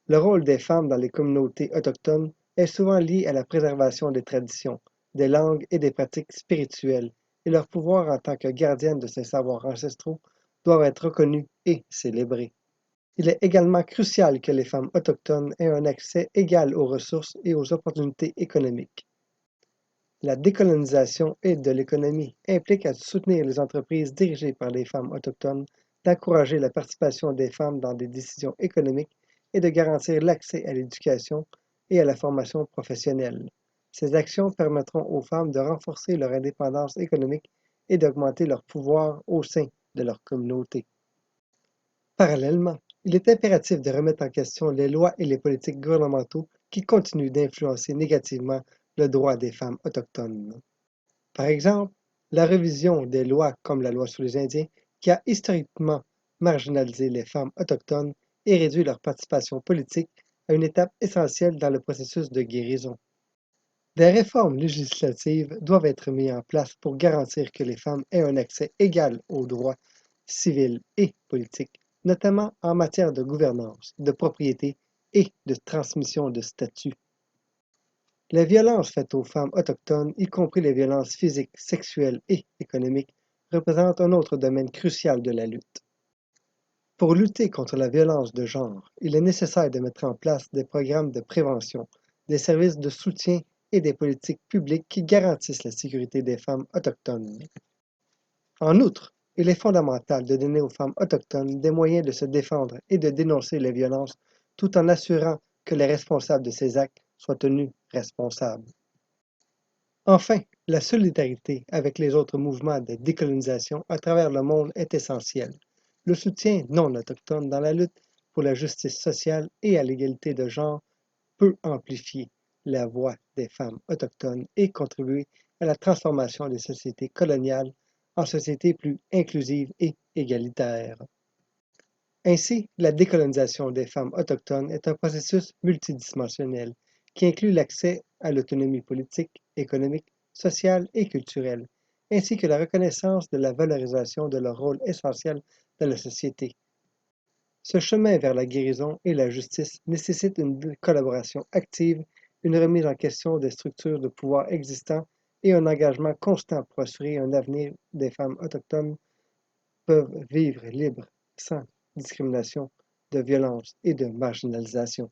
Le rôle des femmes dans les communautés autochtones est souvent lié à la préservation des traditions, des langues et des pratiques spirituelles, et leur pouvoir en tant que gardiennes de ces savoirs ancestraux doivent être reconnus et célébrés. Il est également crucial que les femmes autochtones aient un accès égal aux ressources et aux opportunités économiques. La décolonisation et de l'économie implique à soutenir les entreprises dirigées par les femmes autochtones, d'encourager la participation des femmes dans des décisions économiques et de garantir l'accès à l'éducation et à la formation professionnelle. Ces actions permettront aux femmes de renforcer leur indépendance économique et d'augmenter leur pouvoir au sein de leur communauté. Parallèlement, il est impératif de remettre en question les lois et les politiques gouvernementaux qui continuent d'influencer négativement le droit des femmes autochtones. Par exemple, la révision des lois comme la loi sur les Indiens, qui a historiquement marginalisé les femmes autochtones et réduit leur participation politique à une étape essentielle dans le processus de guérison. Des réformes législatives doivent être mises en place pour garantir que les femmes aient un accès égal aux droits civils et politiques, notamment en matière de gouvernance, de propriété et de transmission de statut. Les violences faites aux femmes autochtones, y compris les violences physiques, sexuelles et économiques, représentent un autre domaine crucial de la lutte. Pour lutter contre la violence de genre, il est nécessaire de mettre en place des programmes de prévention, des services de soutien et des politiques publiques qui garantissent la sécurité des femmes autochtones. En outre, il est fondamental de donner aux femmes autochtones des moyens de se défendre et de dénoncer les violences tout en assurant que les responsables de ces actes soient tenus responsables. Enfin, la solidarité avec les autres mouvements de décolonisation à travers le monde est essentielle. Le soutien non autochtone dans la lutte pour la justice sociale et à l'égalité de genre peut amplifier la voix des femmes autochtones et contribuer à la transformation des sociétés coloniales en sociétés plus inclusives et égalitaires. Ainsi, la décolonisation des femmes autochtones est un processus multidimensionnel qui inclut l'accès à l'autonomie politique, économique, sociale et culturelle, ainsi que la reconnaissance de la valorisation de leur rôle essentiel dans la société. Ce chemin vers la guérison et la justice nécessite une collaboration active, une remise en question des structures de pouvoir existantes et un engagement constant pour assurer un avenir des femmes autochtones peuvent vivre libres, sans discrimination, de violence et de marginalisation.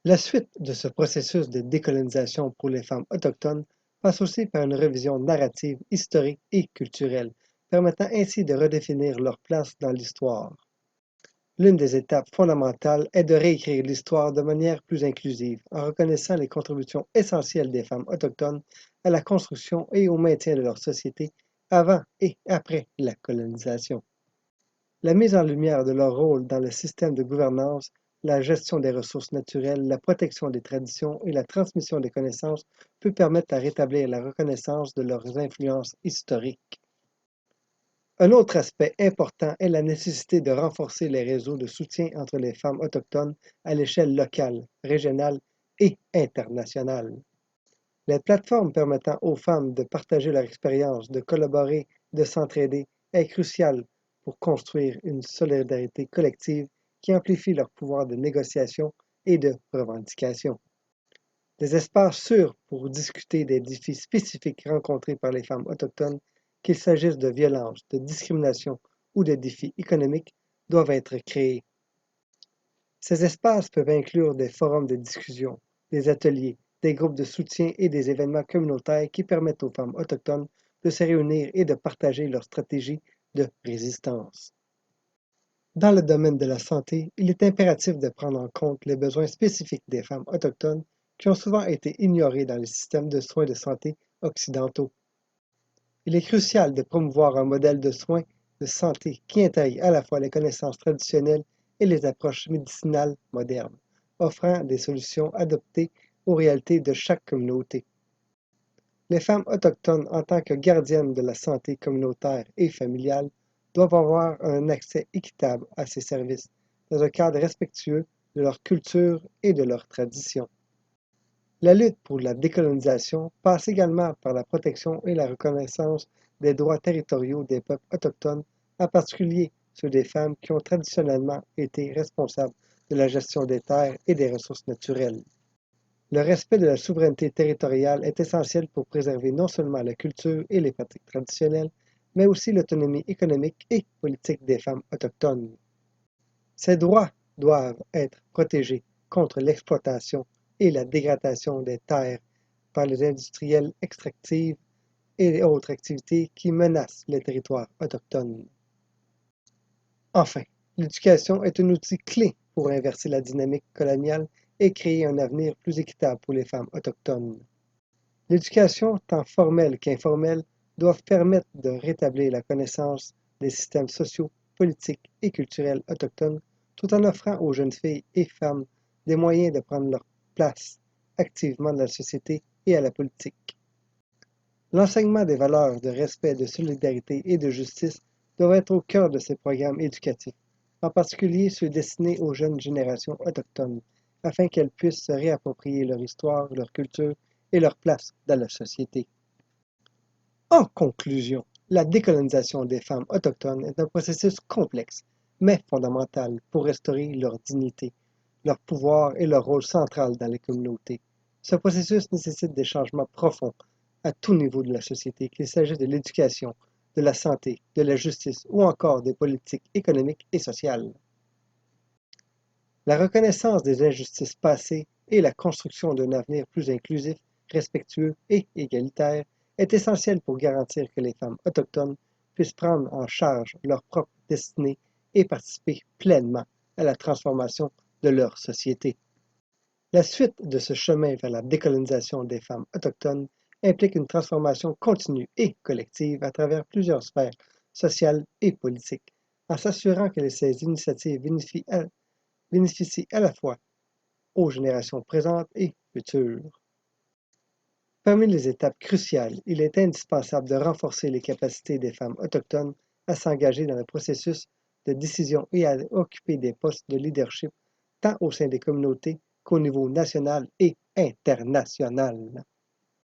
La suite de ce processus de décolonisation pour les femmes autochtones passe aussi par une révision narrative, historique et culturelle, permettant ainsi de redéfinir leur place dans l'histoire. L'une des étapes fondamentales est de réécrire l'histoire de manière plus inclusive, en reconnaissant les contributions essentielles des femmes autochtones à la construction et au maintien de leur société avant et après la colonisation. La mise en lumière de leur rôle dans le système de gouvernance, la gestion des ressources naturelles, la protection des traditions et la transmission des connaissances peut permettre à rétablir la reconnaissance de leurs influences historiques. Un autre aspect important est la nécessité de renforcer les réseaux de soutien entre les femmes autochtones à l'échelle locale, régionale et internationale. Les plateformes permettant aux femmes de partager leur expérience, de collaborer, de s'entraider est cruciale pour construire une solidarité collective qui amplifie leur pouvoir de négociation et de revendication. Des espaces sûrs pour discuter des défis spécifiques rencontrés par les femmes autochtones, qu'il s'agisse de violence, de discrimination ou de défis économiques, doivent être créés. Ces espaces peuvent inclure des forums de discussion, des ateliers, des groupes de soutien et des événements communautaires qui permettent aux femmes autochtones de se réunir et de partager leurs stratégies de résistance. Dans le domaine de la santé, il est impératif de prendre en compte les besoins spécifiques des femmes autochtones qui ont souvent été ignorés dans les systèmes de soins de santé occidentaux. Il est crucial de promouvoir un modèle de soins de santé qui intègre à la fois les connaissances traditionnelles et les approches médicinales modernes, offrant des solutions adaptées aux réalités de chaque communauté. Les femmes autochtones, en tant que gardiennes de la santé communautaire et familiale, doivent avoir un accès équitable à ces services, dans un cadre respectueux de leur culture et de leurs traditions. La lutte pour la décolonisation passe également par la protection et la reconnaissance des droits territoriaux des peuples autochtones, en particulier ceux des femmes qui ont traditionnellement été responsables de la gestion des terres et des ressources naturelles. Le respect de la souveraineté territoriale est essentiel pour préserver non seulement la culture et les pratiques traditionnelles, mais aussi l'autonomie économique et politique des femmes autochtones. Ces droits doivent être protégés contre l'exploitation et la dégradation des terres par les industriels extractifs et autres activités qui menacent les territoires autochtones. Enfin, l'éducation est un outil clé pour inverser la dynamique coloniale et créer un avenir plus équitable pour les femmes autochtones. L'éducation, tant formelle qu'informelle, doit permettre de rétablir la connaissance des systèmes sociaux, politiques et culturels autochtones, tout en offrant aux jeunes filles et femmes des moyens de prendre leur place activement dans la société et à la politique. L'enseignement des valeurs de respect, de solidarité et de justice doit être au cœur de ces programmes éducatifs, en particulier ceux destinés aux jeunes générations autochtones, afin qu'elles puissent se réapproprier leur histoire, leur culture et leur place dans la société. En conclusion, la décolonisation des femmes autochtones est un processus complexe, mais fondamental pour restaurer leur dignité, leur pouvoir et leur rôle central dans les communautés. Ce processus nécessite des changements profonds à tout niveau de la société, qu'il s'agisse de l'éducation, de la santé, de la justice ou encore des politiques économiques et sociales. La reconnaissance des injustices passées et la construction d'un avenir plus inclusif, respectueux et égalitaire est essentielle pour garantir que les femmes autochtones puissent prendre en charge leur propre destinée et participer pleinement à la transformation de leur société. La suite de ce chemin vers la décolonisation des femmes autochtones implique une transformation continue et collective à travers plusieurs sphères sociales et politiques, en s'assurant que ces initiatives bénéficient à la fois aux générations présentes et futures. Parmi les étapes cruciales, il est indispensable de renforcer les capacités des femmes autochtones à s'engager dans le processus de décision et à occuper des postes de leadership tant au sein des communautés qu'au niveau national et international.